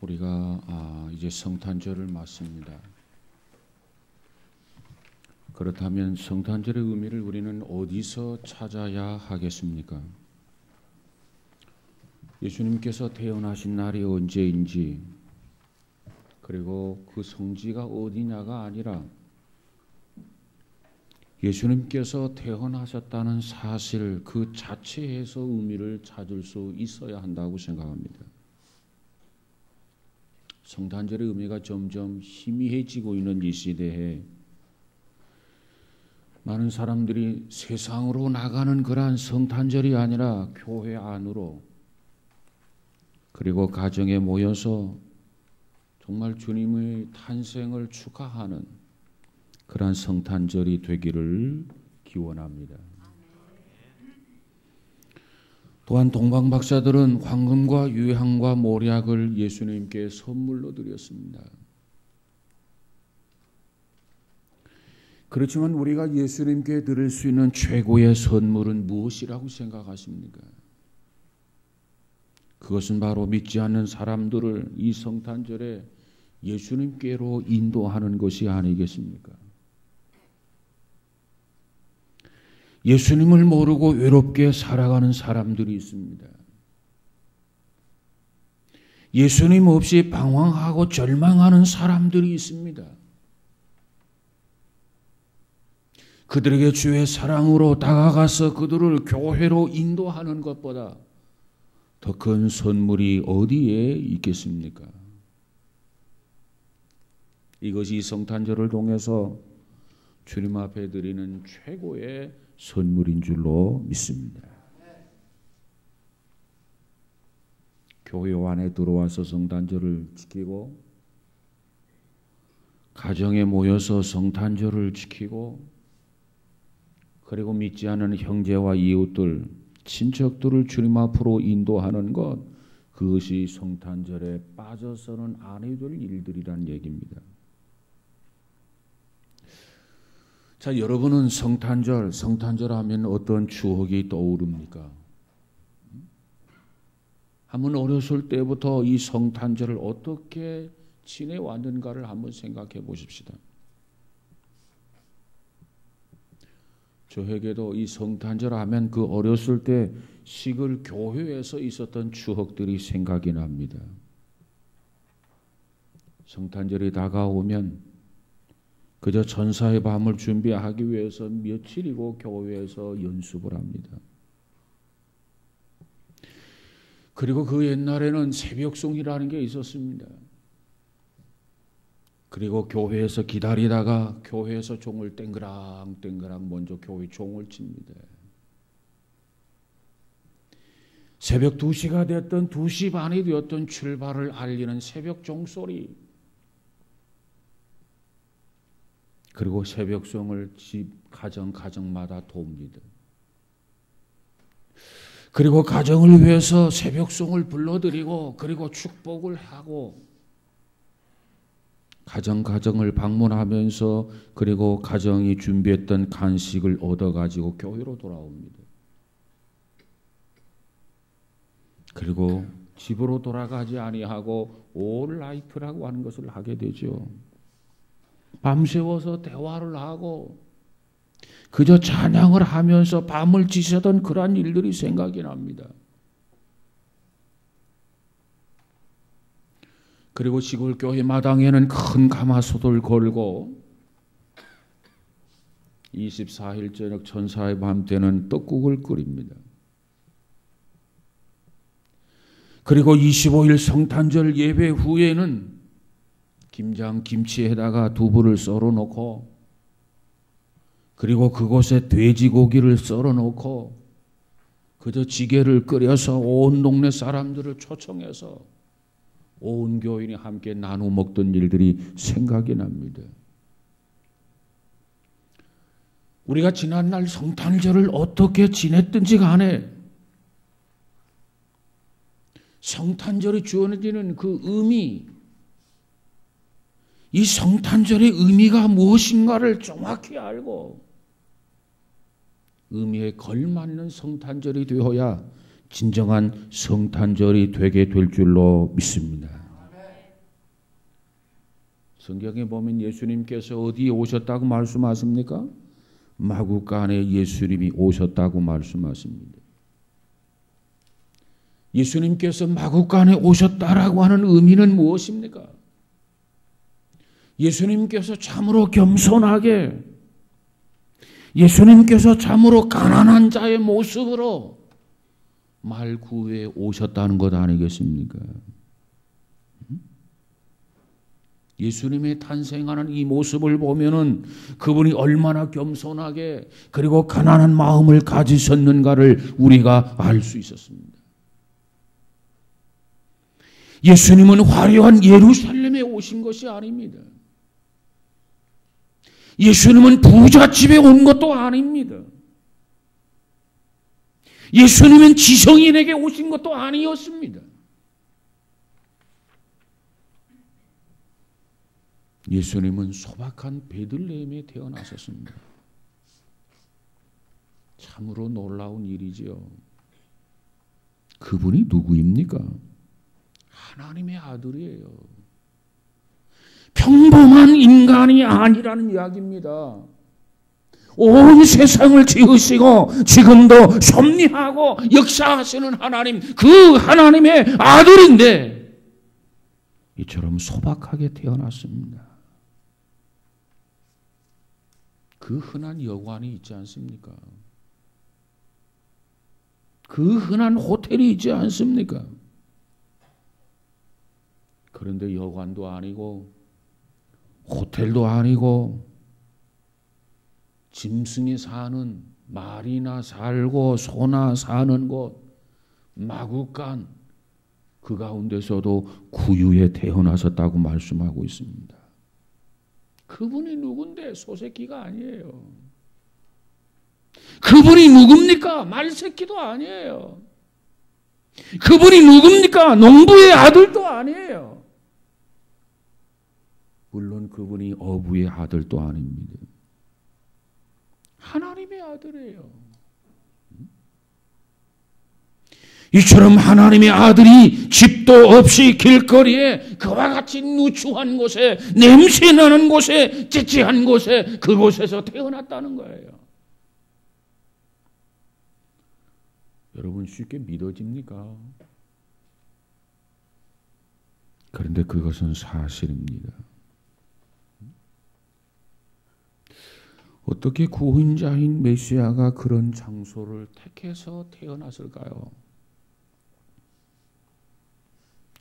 우리가 이제 성탄절을 맞습니다. 그렇다면 성탄절의 의미를 우리는 어디서 찾아야 하겠습니까? 예수님께서 태어나신 날이 언제인지, 그리고 그 성지가 어디냐가 아니라 예수님께서 태어나셨다는 사실 그 자체에서 의미를 찾을 수 있어야 한다고 생각합니다. 성탄절의 의미가 점점 희미해지고 있는 이 시대에 많은 사람들이 세상으로 나가는 그러한 성탄절이 아니라 교회 안으로, 그리고 가정에 모여서 정말 주님의 탄생을 축하하는 그러한 성탄절이 되기를 기원합니다. 또한 동방 박사들은 황금과 유향과 모략을 예수님께 선물로 드렸습니다. 그렇지만 우리가 예수님께 드릴 수 있는 최고의 선물은 무엇이라고 생각하십니까? 그것은 바로 믿지 않는 사람들을 이 성탄절에 예수님께로 인도하는 것이 아니겠습니까? 예수님을 모르고 외롭게 살아가는 사람들이 있습니다. 예수님 없이 방황하고 절망하는 사람들이 있습니다. 그들에게 주의 사랑으로 다가가서 그들을 교회로 인도하는 것보다 더 큰 선물이 어디에 있겠습니까? 이것이 성탄절을 통해서 주님 앞에 드리는 최고의 선물인 줄로 믿습니다. 교회 안에 들어와서 성탄절을 지키고, 가정에 모여서 성탄절을 지키고, 그리고 믿지 않는 형제와 이웃들, 친척들을 주님 앞으로 인도하는 것, 그것이 성탄절에 빠져서는 안 해도 될 일들이란 얘기입니다. 자, 여러분은 성탄절 하면 어떤 추억이 떠오릅니까? 한번 어렸을 때부터 이 성탄절을 어떻게 지내왔는가를 한번 생각해 보십시다. 저에게도 이 성탄절 하면 그 어렸을 때 시골 교회에서 있었던 추억들이 생각이 납니다. 성탄절이 다가오면 그저 천사의 밤을 준비하기 위해서 며칠이고 교회에서 연습을 합니다. 그리고 그 옛날에는 새벽송이라는 게 있었습니다. 그리고 교회에서 기다리다가 교회에서 종을 땡그랑 먼저 교회 종을 칩니다. 새벽 2시가 됐던 2시 반이 되었던 출발을 알리는 새벽 종소리, 그리고 새벽송을 집 가정마다 돕니다. 그리고 가정을 위해서 새벽송을 불러드리고, 그리고 축복을 하고, 가정을 방문하면서, 그리고 가정이 준비했던 간식을 얻어가지고 교회로 돌아옵니다. 그리고 집으로 돌아가지 아니하고 올라이트라고 하는 것을 하게 되죠. 밤새워서 대화를 하고 그저 찬양을 하면서 밤을 지새던 그러한 일들이 생각이 납니다. 그리고 시골 교회 마당에는 큰 가마솥을 걸고 24일 저녁 천사의 밤 때는 떡국을 끓입니다. 그리고 25일 성탄절 예배 후에는 김치에다가 두부를 썰어 놓고, 그리고 그곳에 돼지고기를 썰어 놓고 그저 지게를 끓여서 온 동네 사람들을 초청해서 온 교인이 함께 나누어 먹던 일들이 생각이 납니다. 우리가 지난날 성탄절을 어떻게 지냈든지 간에 성탄절이 주어지는 그 의미, 이 성탄절의 의미가 무엇인가를 정확히 알고 의미에 걸맞는 성탄절이 되어야 진정한 성탄절이 되게 될 줄로 믿습니다. 성경에 보면 예수님께서 어디에 오셨다고 말씀하십니까? 마구간에 예수님이 오셨다고 말씀하십니다. 예수님께서 마구간에 오셨다라고 하는 의미는 무엇입니까? 예수님께서 참으로 겸손하게, 예수님께서 참으로 가난한 자의 모습으로 말구에 오셨다는 것 아니겠습니까? 예수님의 탄생하는 이 모습을 보면은 그분이 얼마나 겸손하게 그리고 가난한 마음을 가지셨는가를 우리가 알 수 있었습니다. 예수님은 화려한 예루살렘에 오신 것이 아닙니다. 예수님은 부잣집에 온 것도 아닙니다. 예수님은 지성인에게 오신 것도 아니었습니다. 예수님은 소박한 베들레헴에 태어나셨습니다. 참으로 놀라운 일이지요. 그분이 누구입니까? 하나님의 아들이에요. 평범한 인간이 아니라는 이야기입니다. 온 세상을 지으시고 지금도 섭리하고 역사하시는 하나님, 그 하나님의 아들인데 이처럼 소박하게 태어났습니다. 그 흔한 여관이 있지 않습니까? 그 흔한 호텔이 있지 않습니까? 그런데 여관도 아니고 호텔도 아니고 짐승이 사는, 말이나 살고 소나 사는 곳, 마구간, 그 가운데서도 구유에 태어나셨다고 말씀하고 있습니다. 그분이 누군데? 소새끼가 아니에요. 그분이 누굽니까? 말새끼도 아니에요. 그분이 누굽니까? 농부의 아들도 아니에요. 물론 그분이 어부의 아들도 아닙니다. 하나님의 아들이에요. 이처럼 하나님의 아들이 집도 없이 길거리에 그와 같이 누추한 곳에, 냄새나는 곳에, 찌찌한 곳에, 그곳에서 태어났다는 거예요. 여러분 쉽게 믿어집니까? 그런데 그것은 사실입니다. 어떻게 구원자인 메시아가 그런 장소를 택해서 태어났을까요?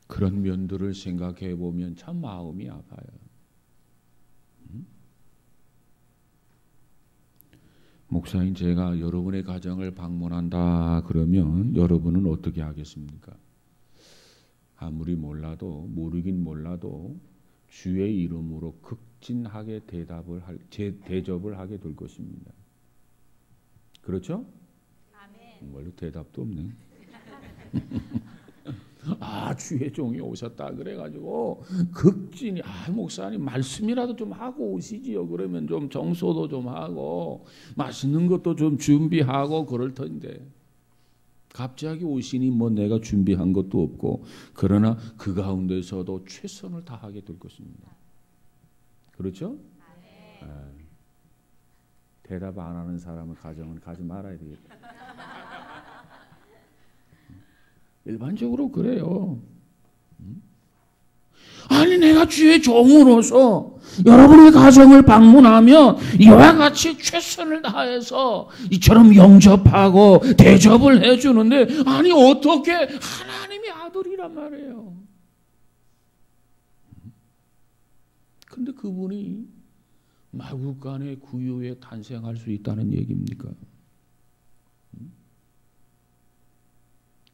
그런 면들을 생각해 보면 참 마음이 아파요. 목사님, 제가 여러분의 가정을 방문한다 그러면 여러분은 어떻게 하겠습니까? 아무리 몰라도, 모르긴 몰라도 주의 이름으로 극진하게 대접을 하게 될 것입니다. 그렇죠? 아멘. 원래 대답도 없네. 아, 주의 종이 오셨다 그래가지고 극진히, 아, 목사님 말씀이라도 좀 하고 오시지요. 그러면 좀 정소도 좀 하고 맛있는 것도 좀 준비하고 그럴 텐데 갑자기 오시니 뭐 내가 준비한 것도 없고, 그러나 그 가운데서도 최선을 다하게 될 것입니다. 그렇죠? 네. 대답 안 하는 사람은 가정은 가지 말아야 되겠다. 일반적으로 그래요. 아니, 내가 주의 종으로서 여러분의 가정을 방문하면 이와 같이 최선을 다해서 이처럼 영접하고 대접을 해주는데, 아니 어떻게 하나님의 아들이란 말이에요. 근데 그분이 마구간의 구유에 탄생할 수 있다는 얘기입니까?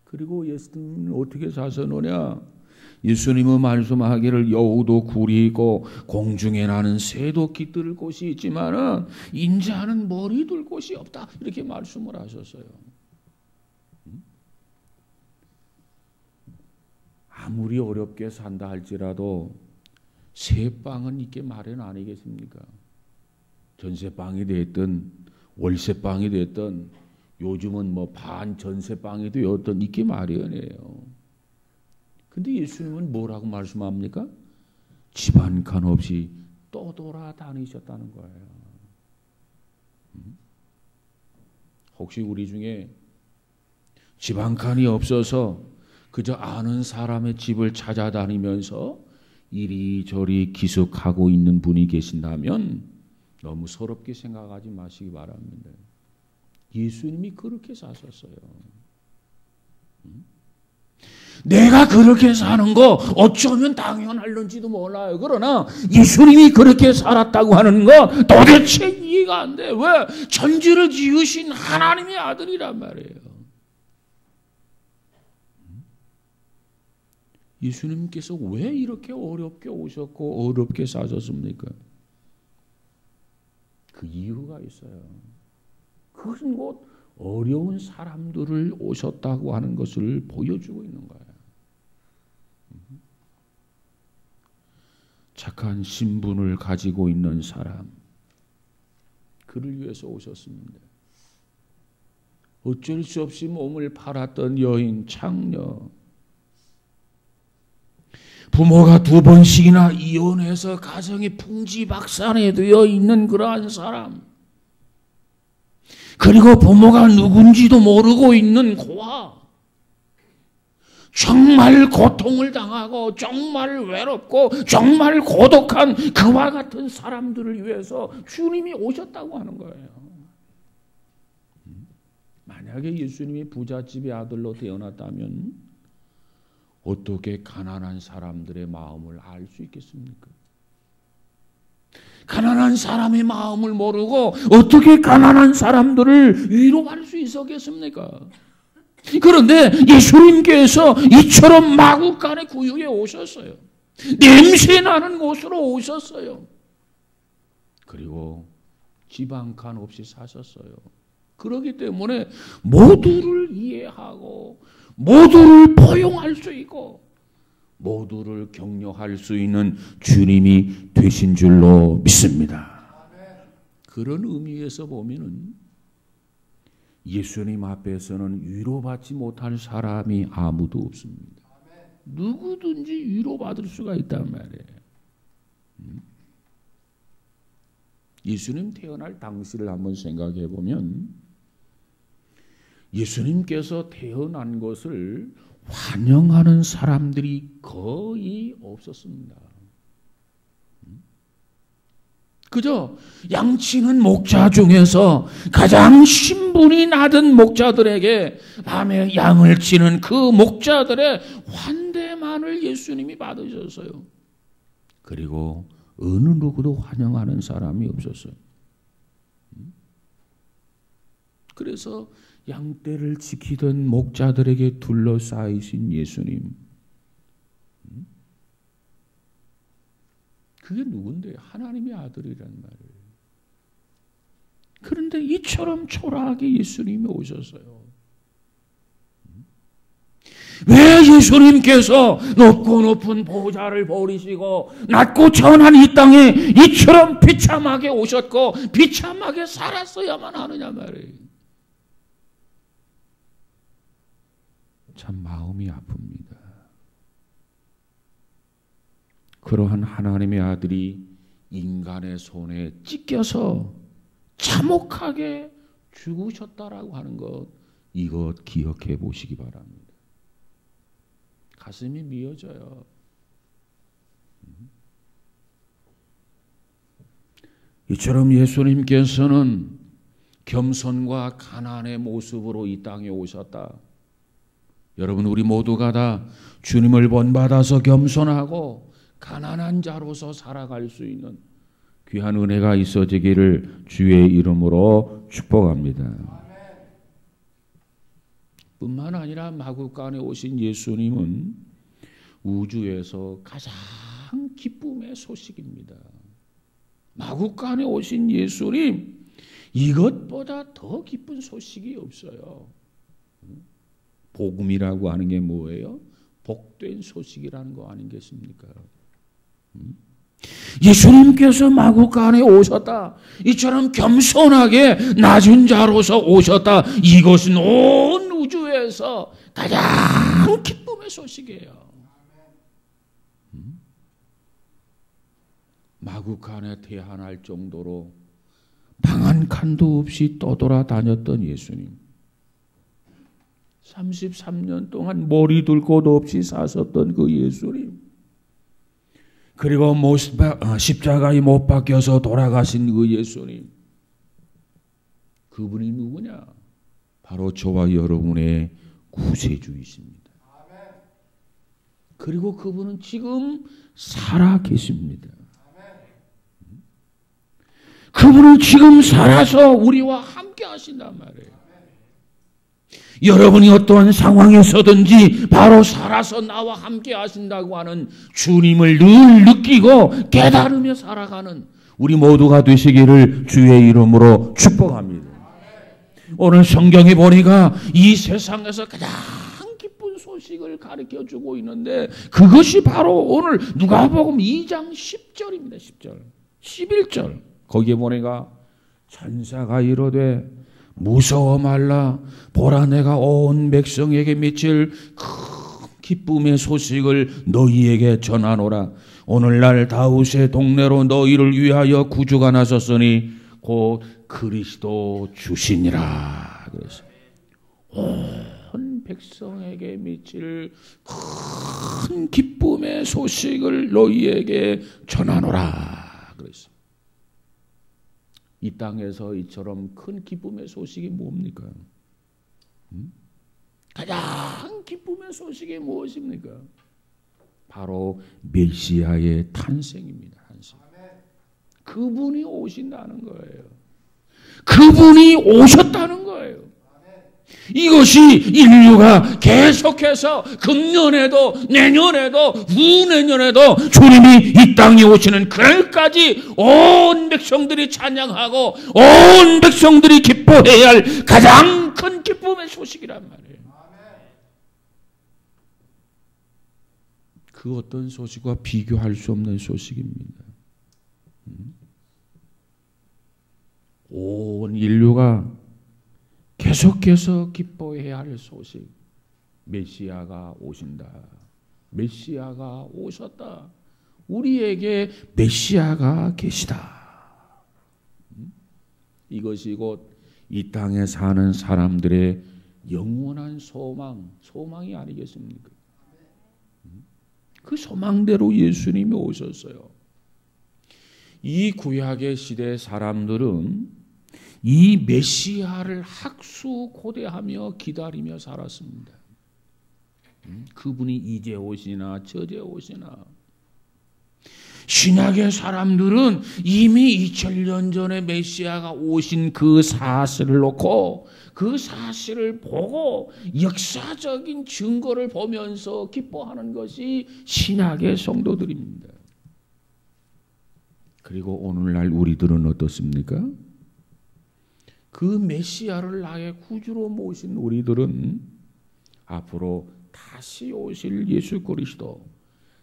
그리고 예수님은 어떻게 사셨느냐? 예수님은 말씀하기를 여우도 굴이 있고 공중에 나는 새도 깃들 곳이 있지만은 인자는 머리 둘 곳이 없다, 이렇게 말씀을 하셨어요. 아무리 어렵게 산다 할지라도 새방은 있게 마련 아니겠습니까? 전세방이 됐든 월세방이 됐든 요즘은 뭐 반전세방이 되었든 있게 마련이에요. 근데 예수님은 뭐라고 말씀합니까? 집 한 칸 없이 떠돌아다니셨다는 거예요. 혹시 우리 중에 집 한 칸이 없어서 그저 아는 사람의 집을 찾아다니면서 이리저리 기숙하고 있는 분이 계신다면 너무 서럽게 생각하지 마시기 바랍니다. 예수님이 그렇게 사셨어요. 내가 그렇게 사는 거 어쩌면 당연할런지도 몰라요. 그러나 예수님이 그렇게 살았다고 하는 거 도대체 이해가 안 돼. 왜? 천지를 지으신 하나님의 아들이란 말이에요. 예수님께서 왜 이렇게 어렵게 오셨고 어렵게 사셨습니까? 그 이유가 있어요. 그것은 곧 어려운 사람들을 오셨다고 하는 것을 보여주고 있는 거예요. 착한 신분을 가지고 있는 사람, 그를 위해서 오셨습니다. 어쩔 수 없이 몸을 팔았던 여인, 창녀, 부모가 2번씩이나 이혼해서 가정이 풍지박산되어 있는 그러한 사람, 그리고 부모가 누군지도 모르고 있는 고아, 정말 고통을 당하고 정말 외롭고 정말 고독한 그와 같은 사람들을 위해서 주님이 오셨다고 하는 거예요. 만약에 예수님이 부잣집의 아들로 태어났다면 어떻게 가난한 사람들의 마음을 알 수 있겠습니까? 가난한 사람의 마음을 모르고 어떻게 가난한 사람들을 위로할 수 있었겠습니까? 그런데 예수님께서 이처럼 마구간의 구유에 오셨어요. 냄새 나는 곳으로 오셨어요. 그리고 집 한 칸 없이 사셨어요. 그렇기 때문에 모두를 이해하고 모두를 포용할 수 있고 모두를 격려할 수 있는 주님이 되신 줄로 믿습니다. 그런 의미에서 보면은 예수님 앞에서는 위로받지 못할 사람이 아무도 없습니다. 누구든지 위로받을 수가 있단 말이에요. 예수님 태어날 당시를 한번 생각해 보면 예수님께서 태어난 것을 환영하는 사람들이 거의 없었습니다. 그저 양치는 목자 중에서 가장 신분이 낮은 목자들에게 밤에 양을 치는 그 목자들의 환대만을 예수님이 받으셨어요. 그리고 어느 누구도 환영하는 사람이 없었어요. 그래서 양떼를 지키던 목자들에게 둘러싸이신 예수님, 그게 누군데? 하나님의 아들이란 말이에요. 그런데 이처럼 초라하게 예수님이 오셨어요. 왜 예수님께서 높고 높은 보좌를 버리시고 낮고 천한 이 땅에 이처럼 비참하게 오셨고 비참하게 살았어야만 하느냐 말이에요. 참 마음이 아픕니다. 그러한 하나님의 아들이 인간의 손에 찢겨서 참혹하게 죽으셨다라고 하는 것, 이것 기억해 보시기 바랍니다. 가슴이 미어져요. 이처럼 예수님께서는 겸손과 가난의 모습으로 이 땅에 오셨다. 여러분, 우리 모두가 다 주님을 본받아서 겸손하고 가난한 자로서 살아갈 수 있는 귀한 은혜가 있어지기를 주의 이름으로 축복합니다. 뿐만 아니라 마구간에 오신 예수님은 우주에서 가장 기쁨의 소식입니다. 마구간에 오신 예수님, 이것보다 더 기쁜 소식이 없어요. 복음이라고 하는 게 뭐예요? 복된 소식이라는 거 아니겠습니까? 예수님께서 마구간에 오셨다. 이처럼 겸손하게 낮은 자로서 오셨다. 이것은 온 우주에서 가장 기쁨의 소식이에요. 마구간에 태어날 정도로 방 한 칸도 없이 떠돌아다녔던 예수님. 33년 동안 머리 둘 곳 없이 사셨던 그 예수님. 그리고 십자가에 못 박혀서 돌아가신 그 예수님. 그분이 누구냐? 바로 저와 여러분의 구세주이십니다. 그리고 그분은 지금 살아 계십니다. 그분은 지금 살아서 우리와 함께 하신단 말이에요. 여러분이 어떠한 상황에서든지 바로 살아서 나와 함께 하신다고 하는 주님을 늘 느끼고 깨달으며 살아가는 우리 모두가 되시기를 주의 이름으로 축복합니다. 오늘 성경에 보니까 이 세상에서 가장 기쁜 소식을 가르쳐주고 있는데 그것이 바로 오늘 누가복음 2장 10절입니다. 10절, 11절. 거기에 보니까 천사가 이르되 무서워 말라 보라 내가 온 백성에게 미칠 큰 기쁨의 소식을 너희에게 전하노라. 오늘날 다윗의 동네로 너희를 위하여 구주가 나섰으니 곧 그리스도 주시니라. 그래서 온 백성에게 미칠 큰 기쁨의 소식을 너희에게 전하노라. 그래서 이 땅에서 이처럼 큰 기쁨의 소식이 뭡니까? 가장 기쁨의 소식이 무엇입니까? 바로 메시아의 탄생입니다. 탄생. 그분이 오신다는 거예요. 그분이 오셨다는 거예요. 이것이 인류가 계속해서 금년에도 내년에도 후내년에도 주님이 이 땅에 오시는 그날까지 온 백성들이 찬양하고 온 백성들이 기뻐해야 할 가장 큰 기쁨의 소식이란 말이에요. 그 어떤 소식과 비교할 수 없는 소식입니다. 온 인류가 계속해서 기뻐해야 할 소식. 메시아가 오신다. 메시아가 오셨다. 우리에게 메시아가 계시다. 이것이 곧 이 땅에 사는 사람들의 영원한 소망이 아니겠습니까? 그 소망대로 예수님이 오셨어요. 이 구약의 시대 사람들은 이 메시아를 학수고대하며 기다리며 살았습니다. 그분이 이제 오시나 저제 오시나. 신약의 사람들은 이미 2000년 전에 메시아가 오신 그 사실을 놓고 그 사실을 보고 역사적인 증거를 보면서 기뻐하는 것이 신약의 성도들입니다. 그리고 오늘날 우리들은 어떻습니까? 그 메시아를 나의 구주로 모신 우리들은 앞으로 다시 오실 예수 그리스도,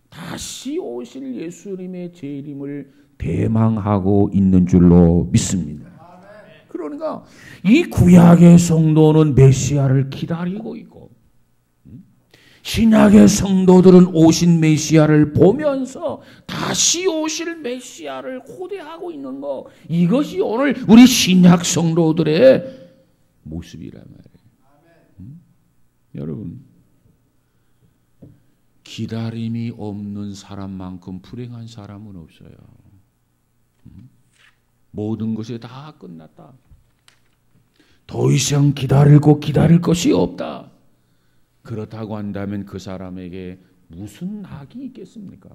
다시 오실 예수님의 재림을 대망하고 있는 줄로 믿습니다. 그러니까 이 구약의 성도는 메시아를 기다리고 있고 신약의 성도들은 오신 메시아를 보면서 다시 오실 메시아를 고대하고 있는 거, 이것이 오늘 우리 신약 성도들의 모습이란 말이에요. 여러분, 기다림이 없는 사람만큼 불행한 사람은 없어요. 모든 것이 다 끝났다. 더 이상 기다릴 것이 없다. 그렇다고 한다면 그 사람에게 무슨 낙이 있겠습니까?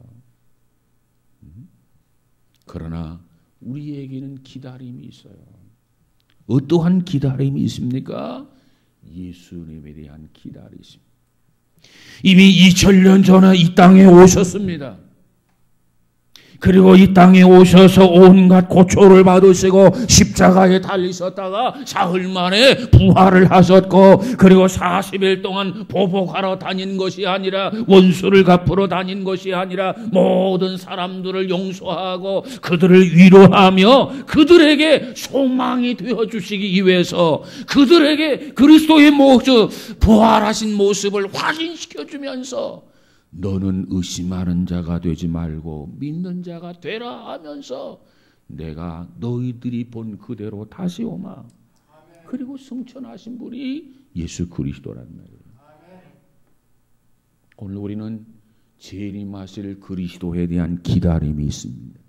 그러나 우리에게는 기다림이 있어요. 어떠한 기다림이 있습니까? 예수님에 대한 기다리심. 이미 2000년 전에 이 땅에 오셨습니다. 그리고 이 땅에 오셔서 온갖 고초를 받으시고 십자가에 달리셨다가 사흘 만에 부활을 하셨고, 그리고 40일 동안 보복하러 다닌 것이 아니라, 원수를 갚으러 다닌 것이 아니라 모든 사람들을 용서하고 그들을 위로하며 그들에게 소망이 되어주시기 위해서 그들에게 그리스도의 모습, 부활하신 모습을 확인시켜주면서 너는 의심하는 자가 되지 말고 믿는 자가 되라 하면서 내가 너희들이 본 그대로 다시 오마. 그리고 승천하신 분이 예수 그리스도란 말이에요. 오늘 우리는 재림하실 그리스도에 대한 기다림이 있습니다.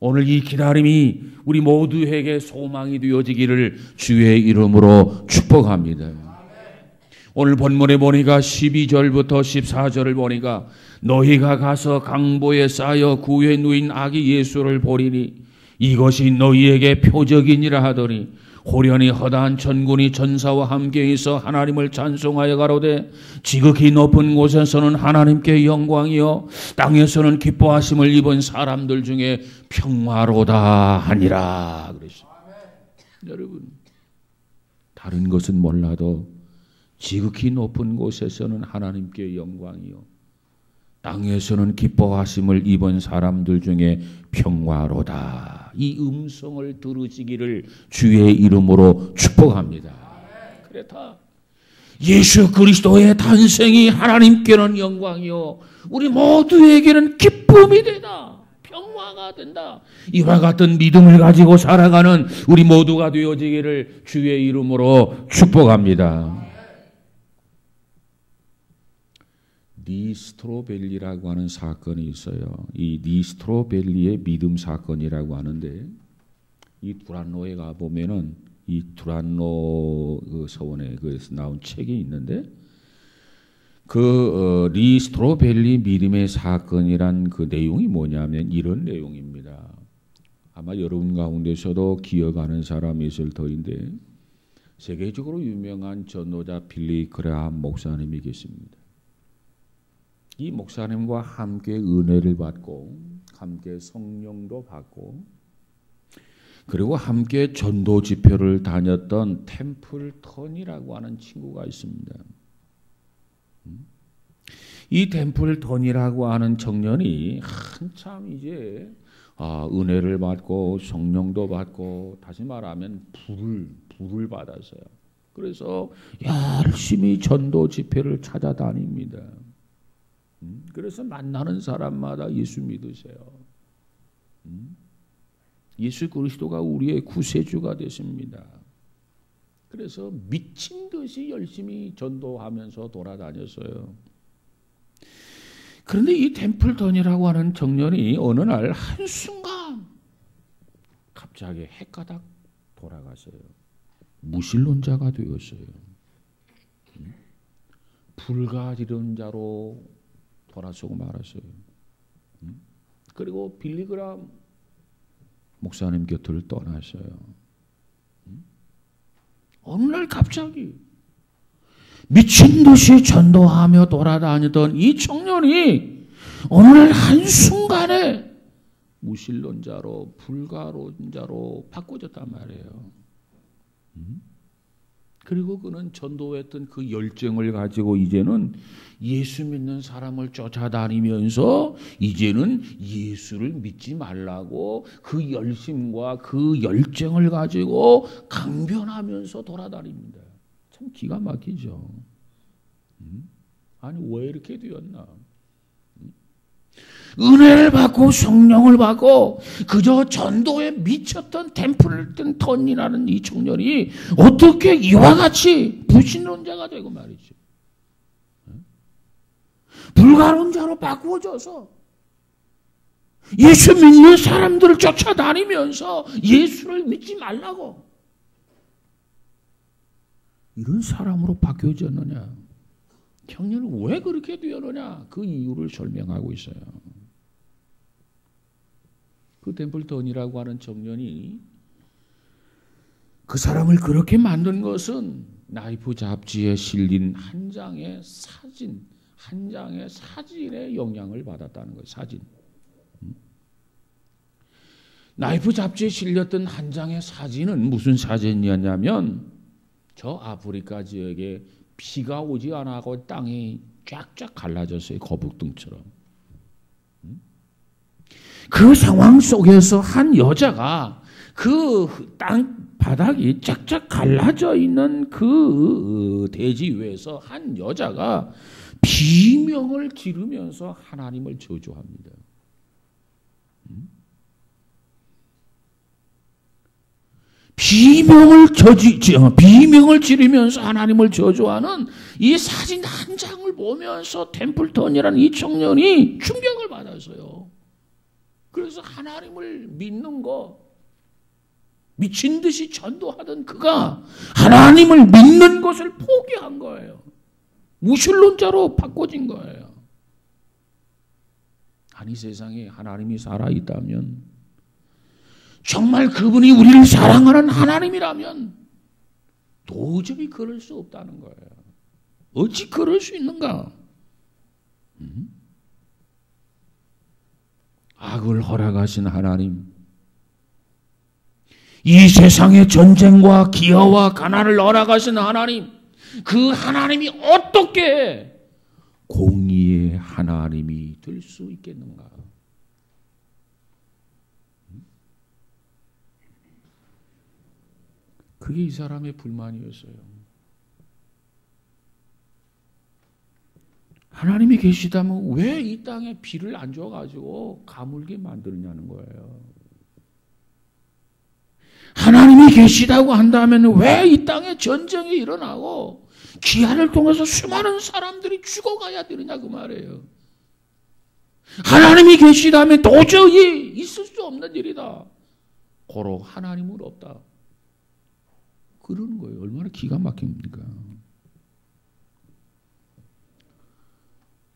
오늘 이 기다림이 우리 모두에게 소망이 되어지기를 주의 이름으로 축복합니다. 오늘 본문에 보니까 12절부터 14절을 보니까 너희가 가서 강보에 쌓여 구에 누인 아기 예수를 보리니 이것이 너희에게 표적이니라 하더니 호련히 허다한 천군이 전사와 함께 있어 하나님을 찬송하여 가로되 지극히 높은 곳에서는 하나님께 영광이요 땅에서는 기뻐하심을 입은 사람들 중에 평화로다 하니라 그랬습니다. 여러분, 다른 것은 몰라도 지극히 높은 곳에서는 하나님께 영광이요 땅에서는 기뻐하심을 입은 사람들 중에 평화로다. 이 음성을 들으시기를 주의 이름으로 축복합니다. 그렇다. 예수 그리스도의 탄생이 하나님께는 영광이요 우리 모두에게는 기쁨이 되다. 평화가 된다. 이와 같은 믿음을 가지고 살아가는 우리 모두가 되어지기를 주의 이름으로 축복합니다. 니스트로벨리라고 하는 사건이 있어요. 이 니스트로벨리의 믿음 사건이라고 하는데 이 두란노에 가 보면은 이 두란노 그 서원에 그에서 나온 책이 있는데 그 니스트로벨리 믿음의 사건이란 그 내용이 뭐냐면 이런 내용입니다. 아마 여러분 가운데서도 기억하는 사람이 있을 터인데 세계적으로 유명한 전도자 빌리 그레함 목사님이 계십니다. 이 목사님과 함께 은혜를 받고 함께 성령도 받고 그리고 함께 전도 집회를 다녔던 템플턴이라고 하는 친구가 있습니다. 이 템플턴이라고 하는 청년이 한참 이제 은혜를 받고 성령도 받고 다시 말하면 불을 받았어요. 그래서 열심히 전도 집회를 찾아다닙니다. 그래서 만나는 사람마다 예수 믿으세요. 예수 그리스도가 우리의 구세주가 되십니다. 그래서 미친 듯이 열심히 전도하면서 돌아다녔어요. 그런데 이 템플턴이라고 하는 청년이 어느 날 한순간 갑자기 헷가닥 돌아갔어요. 무신론자가 되었어요. 불가지론자로 돌아서고 말았어요. 그리고 빌리그람 목사님 곁을 떠났어요. 어느 날 갑자기 미친 듯이 전도하며 돌아다니던 이 청년이 어느 날 한순간에 무신론자로 불가론자로 바꿔졌단 말이에요. 그리고 그는 전도했던 그 열정을 가지고 이제는 예수 믿는 사람을 쫓아다니면서 이제는 예수를 믿지 말라고 그 열심과 그 열정을 가지고 강변하면서 돌아다닙니다. 참 기가 막히죠. 아니 왜 이렇게 되었나? 은혜를 받고 성령을 받고 그저 전도에 미쳤던 템플턴이라는 이 청년이 어떻게 이와 같이 불신론자가 되고 말이죠. 불가론자로 바꾸어져서 예수 믿는 사람들을 쫓아다니면서 예수를 믿지 말라고 이런 사람으로 바뀌어졌느냐? 청년은 왜 그렇게 되었느냐? 그 이유를 설명하고 있어요. 그 템플턴이라고 하는 청년이 그 사람을 그렇게 만든 것은 나이프 잡지에 실린 한 장의 사진의 영향을 받았다는 거예요. 사진. 나이프 잡지에 실렸던 한 장의 사진은 무슨 사진이었냐면 저 아프리카 지역에 비가 오지 않아고 땅이 쫙쫙 갈라졌어요. 거북등처럼. 그 상황 속에서 한 여자가 그 땅 바닥이 쫙쫙 갈라져 있는 그 대지 위에서 한 여자가 비명을 지르면서 하나님을 저주합니다. 비명을 지르면서 하나님을 저주하는 이 사진 한 장을 보면서 템플턴이라는 이 청년이 충격을 받았어요. 그래서 하나님을 믿는 거, 미친 듯이 전도하던 그가 하나님을 믿는 것을 포기한 거예요. 무신론자로 바꿔진 거예요. 아니, 세상에 하나님이 살아있다면, 정말 그분이 우리를 사랑하는 하나님이라면 도저히 그럴 수 없다는 거예요. 어찌 그럴 수 있는가? 악을 허락하신 하나님, 이 세상의 전쟁과 기아와 가난을 허락하신 하나님, 그 하나님이 어떻게 공의의 하나님이 될 수 있겠는가? 그게 이 사람의 불만이었어요. 하나님이 계시다면 왜 이 땅에 비를 안 줘가지고 가물게 만드느냐는 거예요. 하나님이 계시다고 한다면 왜 이 땅에 전쟁이 일어나고 기한을 통해서 수많은 사람들이 죽어가야 되느냐 그 말이에요. 하나님이 계시다면 도저히 있을 수 없는 일이다. 고로 하나님은 없다. 그러는 거예요. 얼마나 기가 막힙니까?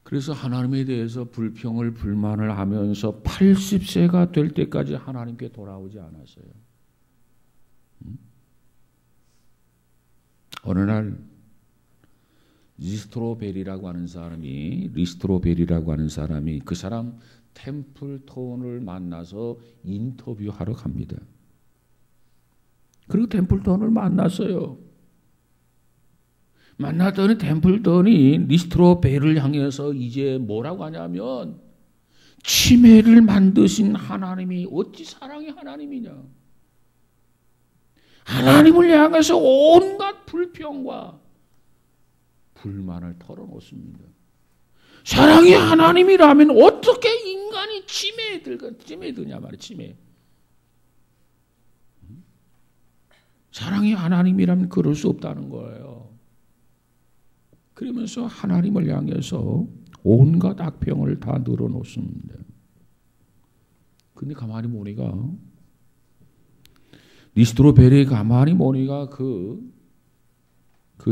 그래서 하나님에 대해서 불평을 불만을 하면서 80세가 될 때까지 하나님께 돌아오지 않았어요. 어느 날 리스트로벨이라고 하는 사람이 그 사람 템플턴을 만나서 인터뷰하러 갑니다. 그리고 템플턴을 만났어요. 만났더니 템플턴이 리스트로벨을 향해서 이제 뭐라고 하냐면, 치매를 만드신 하나님이 어찌 사랑의 하나님이냐. 하나님을 향해서 온갖 불평과 불만을 털어놓습니다. 사랑의 하나님이라면 어떻게 인간이 치매에 드냐 말이야. 치매. 사랑의 하나님이라면 그럴 수 없다는 거예요. 그러면서 하나님을 향해서 온갖 악평을 다 늘어놓습니다. 근데 가만히 보니까 리스트로벨이 가만히 보니까 그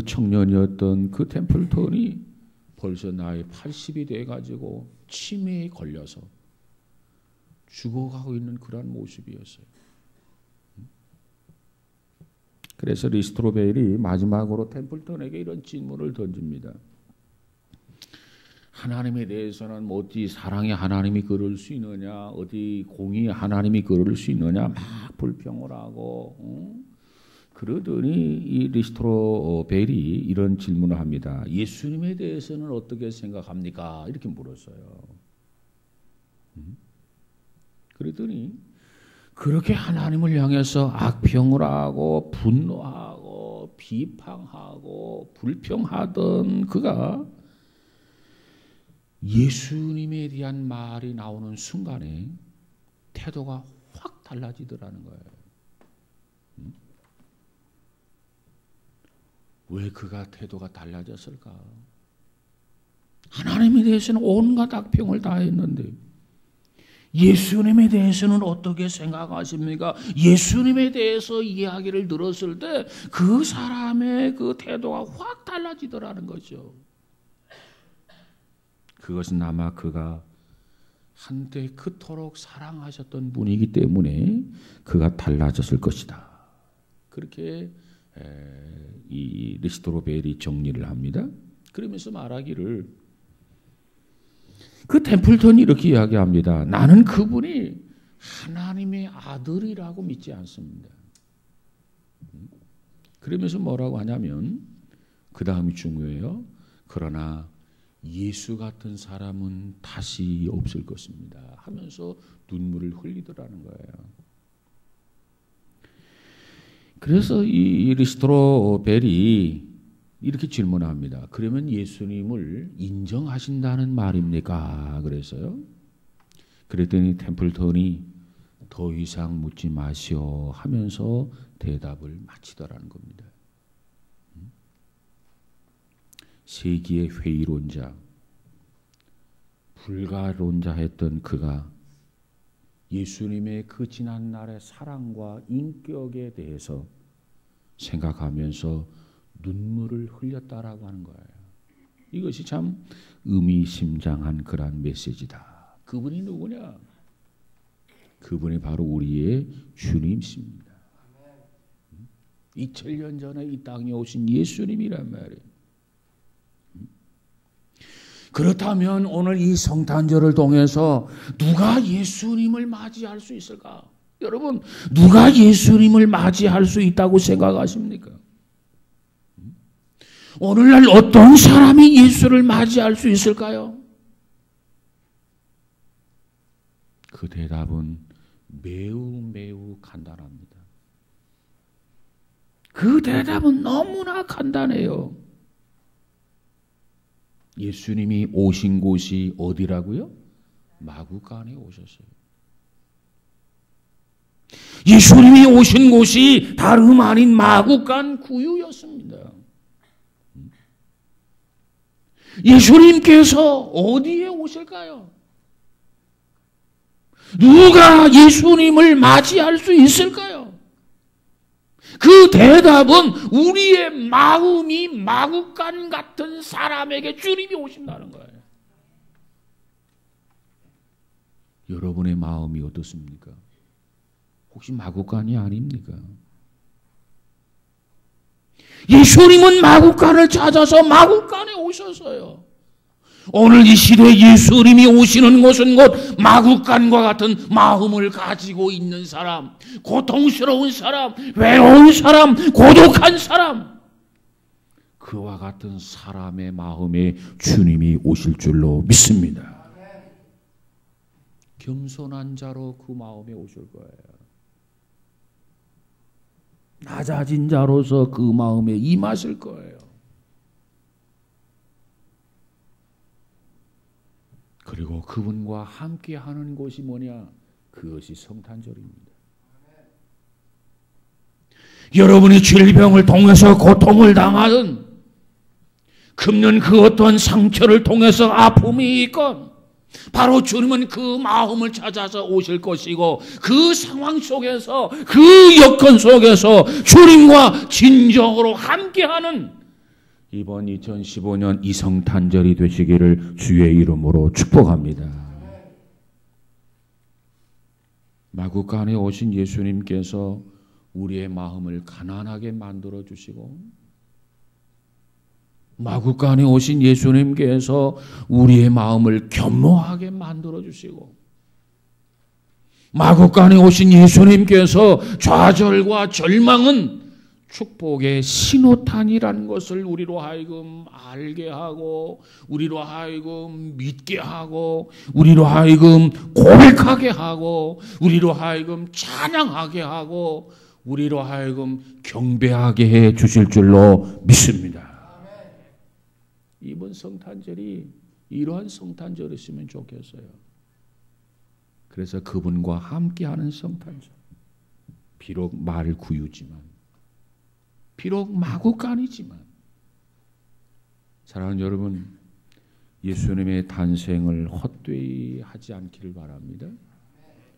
청년이었던 그 템플턴이 벌써 나이 80이 돼가지고 치매에 걸려서 죽어가고 있는 그런 모습이었어요. 그래서 리스트로벨이 마지막으로 템플턴에게 이런 질문을 던집니다. 하나님에 대해서는 어디 사랑의 하나님이 그럴 수 있느냐, 어디 공의의 하나님이 그럴 수 있느냐 막 불평을 하고 그러더니 이 리스트로벨이 이런 질문을 합니다. 예수님에 대해서는 어떻게 생각합니까? 이렇게 물었어요. 그러더니 그렇게 하나님을 향해서 악평을 하고 분노하고 비판하고 불평하던 그가 예수님에 대한 말이 나오는 순간에 태도가 확 달라지더라는 거예요. 왜 그가 태도가 달라졌을까? 하나님에 대해서는 온갖 악평을 다 했는데 예수님에 대해서는 어떻게 생각하십니까? 예수님에 대해서 이야기를 들었을 때 그 사람의 그 태도가 확 달라지더라는 거죠. 그것은 아마 그가 한때 그토록 사랑하셨던 분이기 때문에 그가 달라졌을 것이다. 그렇게 이 리스트로벨이 정리를 합니다. 그러면서 말하기를, 그 템플턴이 이렇게 이야기합니다. 나는 그분이 하나님의 아들이라고 믿지 않습니다. 그러면서 뭐라고 하냐면, 그 다음이 중요해요. 그러나 예수 같은 사람은 다시 없을 것입니다. 하면서 눈물을 흘리더라는 거예요. 그래서 이 리스트로벨이 이렇게 질문합니다. 그러면 예수님을 인정하신다는 말입니까? 그래서요. 그랬더니 템플턴이 더 이상 묻지 마시오 하면서 대답을 마치더라는 겁니다. 세기의 회의론자, 불가론자 했던 그가 예수님의 그 지난날의 사랑과 인격에 대해서 생각하면서 눈물을 흘렸다라고 하는 거예요. 이것이 참 의미심장한 그러한 메시지다. 그분이 누구냐? 그분이 바로 우리의 주님이십니다. 2000년 전에 이 땅에 오신 예수님이란 말이에요. 그렇다면 오늘 이 성탄절을 통해서 누가 예수님을 맞이할 수 있을까? 여러분, 누가 예수님을 맞이할 수 있다고 생각하십니까? 오늘날 어떤 사람이 예수를 맞이할 수 있을까요? 그 대답은 매우 간단합니다. 그 대답은 너무나 간단해요. 예수님이 오신 곳이 어디라고요? 마구간에 오셨어요. 예수님이 오신 곳이 다름 아닌 마구간 구유였습니다. 예수님께서 어디에 오실까요? 누가 예수님을 맞이할 수 있을까요? 그 대답은 우리의 마음이 마구간 같은 사람에게 주님이 오신다는 거예요. 여러분의 마음이 어떻습니까? 혹시 마구간이 아닙니까? 예수님은 마구간을 찾아서 마구간에 오셨어요. 오늘 이 시대에 예수님이 오시는 곳은 곧 마구간과 같은 마음을 가지고 있는 사람, 고통스러운 사람, 외로운 사람, 고독한 사람, 그와 같은 사람의 마음에 주님이 오실 줄로 믿습니다. 겸손한 자로 그 마음에 오실 거예요. 낮아진 자로서 그 마음에 임하실 거예요. 그리고 그분과 함께 하는 곳이 뭐냐? 그것이 성탄절입니다. 여러분이 질병을 통해서 고통을 당하든 긁는 그 어떠한 상처를 통해서 아픔이 있건 바로 주님은 그 마음을 찾아서 오실 것이고 그 상황 속에서 그 여건 속에서 주님과 진정으로 함께하는 이번 2015년 이 성탄절이 되시기를 주의 이름으로 축복합니다. 마구간에 오신 예수님께서 우리의 마음을 가난하게 만들어 주시고 마구간에 오신 예수님께서 우리의 마음을 겸허하게 만들어 주시고 마구간에 오신 예수님께서 좌절과 절망은 축복의 신호탄이라는 것을 우리로 하여금 알게 하고 우리로 하여금 믿게 하고 우리로 하여금 고백하게 하고 우리로 하여금 찬양하게 하고 우리로 하여금 경배하게 해 주실 줄로 믿습니다. 이번 성탄절이 이러한 성탄절이었으면 좋겠어요. 그래서 그분과 함께하는 성탄절. 비록 말 구유지만 비록 마구간이지만 사랑하는 여러분, 예수님의 탄생을 헛되이 하지 않기를 바랍니다.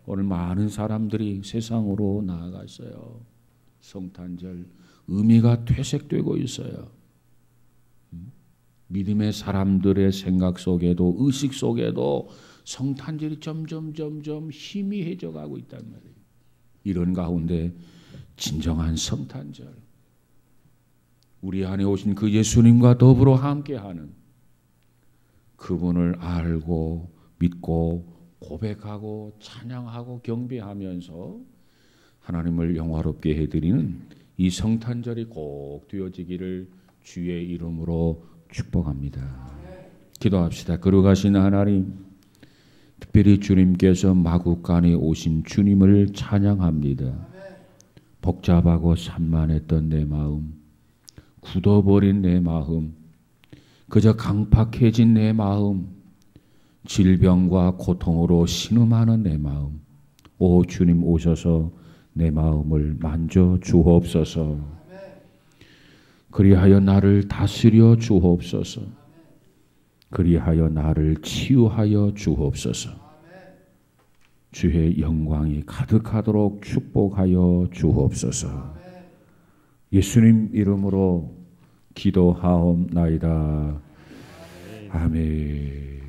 오늘 많은 사람들이 세상으로 나아갔어요. 성탄절 의미가 퇴색되고 있어요. 믿음의 사람들의 생각 속에도 의식 속에도 성탄절이 점점 희미해져 가고 있단 말이에요. 이런 가운데 진정한 성탄절, 우리 안에 오신 그 예수님과 더불어 함께하는 그분을 알고 믿고 고백하고 찬양하고 경배하면서 하나님을 영화롭게 해드리는 이 성탄절이 꼭 되어지기를 주의 이름으로 축복합니다. 기도합시다. 거룩하신 하나님, 특별히 주님께서 마구간에 오신 주님을 찬양합니다. 복잡하고 산만했던 내 마음, 굳어버린 내 마음, 그저 강팍해진 내 마음, 질병과 고통으로 신음하는 내 마음, 오 주님 오셔서 내 마음을 만져 주옵소서. 그리하여 나를 다스려 주옵소서. 그리하여 나를 치유하여 주옵소서. 주의 영광이 가득하도록 축복하여 주옵소서. 예수님 이름으로 기도하옵나이다. 아멘.